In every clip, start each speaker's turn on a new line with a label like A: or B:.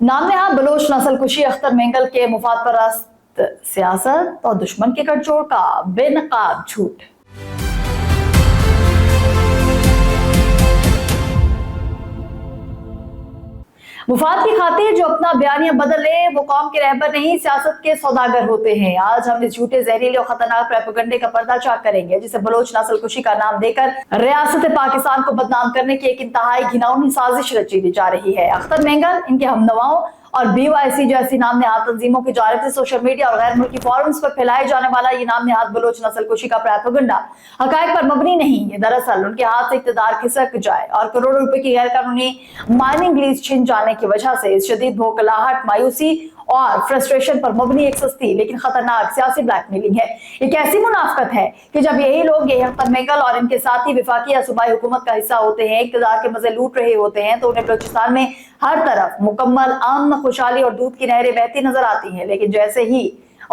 A: नाम नहाद बलोच नस्ल कुशी अख्तर मेंगल के मुफाद परस्त सियासत और दुश्मन के गठजोड़ का बेनकाब झूठ। मुफाद की खातिर जो अपना बयानिया बदल ले वो कौम के रहबर नहीं, सियासत के सौदागर होते हैं। आज हम इस झूठे, जहरीले और खतरनाक प्रोपेगेंडे का पर्दाचार करेंगे जिसे बलोच नस्ल कुशी का नाम देकर रियासत पाकिस्तान को बदनाम करने की एक इंतहाई घिनौनी साजिश रची दी जा रही है। अख्तर मेंगल, इनके हमनवाओं और BYC जैसी नाम नहाद तंजीमों की जानिब से सोशल मीडिया और गैर मुल्की फोरम्स पर फैलाए जाने वाला ये नाम नहाद बलोच नस्ल कुशी का प्रोपेगेंडा हकायक पर मबनी नहीं। ये दरअसल उनके हाथ से इक़्तिदार खिसक जाए और करोड़ों रुपए की गैर कानूनी माइनिंग लीज छिन जाने की वजह से इस शदीद भोखलाहट, मायूसी और फ्रस्ट्रेशन पर मबनी एक सस्ती लेकिन खतरनाक सियासी ब्लैकमेलिंग है। एक ऐसी मुनाफकत है कि जब यही लोग, ये अख्तर मेंगल और इनके साथी विफाकी या सूबाई हुकूमत का हिस्सा होते हैं, इक़्तिदार के मजे लूट रहे होते हैं, तो उन्हें बलूचिस्तान में हर तरफ मुकम्मल अमन, खुशहाली और दूध की नहरें बहती नजर आती हैं। लेकिन जैसे ही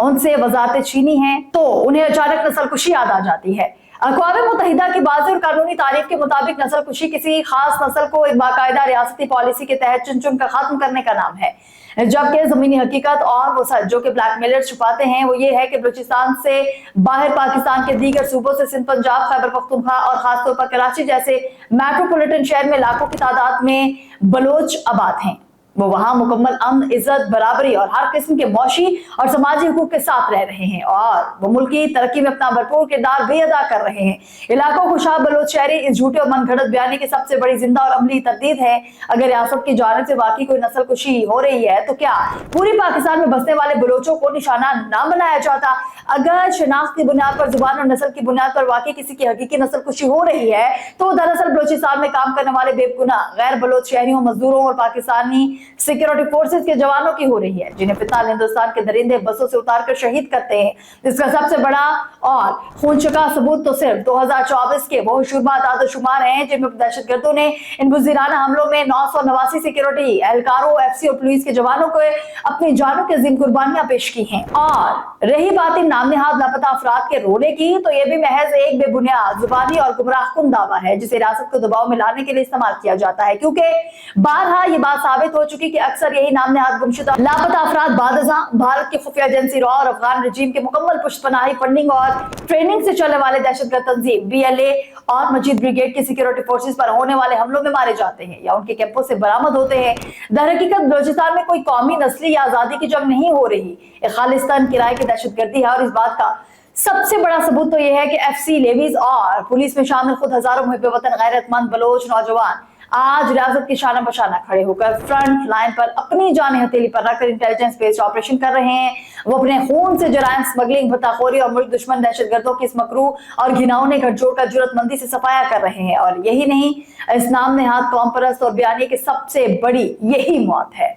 A: उनसे वजारतें छीनी हैं तो उन्हें अचानक नस्ल कुशी याद आ जाती है। अक़वाम मुत्तहिदा की बाज़ और कानूनी तारीफ के मुताबिक नस्ल कुशी किसी खास नस्ल को एक बाकायदा रियासती पॉलिसी के तहत चुन चुन कर खत्म करने का नाम है, जबकि जमीनी हकीकत और वो सच जो कि ब्लैकमेलर छुपाते हैं वो ये है कि बलूचिस्तान से बाहर पाकिस्तान के दीगर सूबों से सिंध, पंजाब, खैबर पख्तूनख्वा और खासतौर पर कराची जैसे मेट्रोपॉलिटन शहर में लाखों की तादाद में बलोच आबाद हैं। वो वहां मुकम्मल अमन, इज्जत, बराबरी और हर किस्म के मौशी और समाजी हुकूक के साथ रह रहे हैं और वो मुल्क की तरक्की में अपना भरपूर किरदार भी अदा कर रहे हैं। इलाकों खुशहाल बलोच शहरी इस झूठे और मनगढ़ंत बयानी की सबसे बड़ी जिंदा और अमली तरदीद है। अगर रियासत की जानिब से वाकई कोई नस्ल कुशी हो रही है तो क्या पूरी पाकिस्तान में बसने वाले बलोचों को निशाना ना बनाया जाता? अगर शनाख्त की बुनियाद पर, जुबान और नस्ल की बुनियाद पर वाकई किसी की हकीकी नस्ल कुशी हो रही है तो दरअसल बलूचिस्तान में काम करने वाले बेगुनाह गैर बलोच शहरियों, मजदूरों और पाकिस्तानी सिक्योरिटी फोर्सेस के जवानों की हो रही है, जिन्हें फिलहाल हिंदुस्तान के दरिंदे बसों से उतार कर शहीद करते हैं। इसका सबसे बड़ा और खूनचका सबूत तो सिर्फ 2024 के वो शुरुआत शुमार हैं जिनमें दहशतगर्दों ने इन बुज़दिराना हमलों में 989 सिक्योरिटी एहलकारों, FC और पुलिस के जवानों को अपनी जानों के जिम्मे कुर्बानियां पेश की हैं। और रही बात इन नाम नहाद लापता अफराद के रोने की, तो यह भी महज एक बेबुनियाद, जुबानी और गुमराहकुन दावा है जिसे रियासत को दबाव में लाने के लिए इस्तेमाल किया जाता है, क्योंकि बारहा ये बात साबित हो चुकी कि अक्सर यही नाम नहाद गुमशुदा लापता अफराद बादजा भारत की खुफिया एजेंसी रॉ और अफगान रजीम के मुकम्मल पुष्टपनाही, फंडिंग और ट्रेनिंग से चलने वाले दहशतगर्द तंजीम BLA और मजीद ब्रिगेड की सिक्योरिटी फोर्सेस पर होने वाले हमलों में मारे जाते हैं या उनके कैंपों से बरामद होते हैं। दरहकीकत बलूचिस्तान में कोई कौमी, नस्ली या आजादी की जंग नहीं हो रही, एक खालिस्तान किराए की दहशतगर्दी है। और इस बात का सबसे बड़ा सबूत तो यह है कि FC, लेवीज और पुलिस में शामिल खुद हजारों मुहिब्बे वतन गैरतमंद बलोच नौजवान आज रियासत की शाना बशाना खड़े होकर फ्रंट लाइन पर अपनी जान हथेली पर रखकर इंटेलिजेंस बेस्ड ऑपरेशन कर रहे हैं। वो अपने खून से जराइम, स्मगलिंग, भत्ताखोरी और मुल्क दुश्मन दहशतगर्दों की इस मकरू और घिनौने गठजोड़ का जुर्रतमंदी से सफाया कर रहे हैं। और यही नहीं, इस नाम नहाद, कौम परस्त और बयानी की सबसे बड़ी यही मौत है।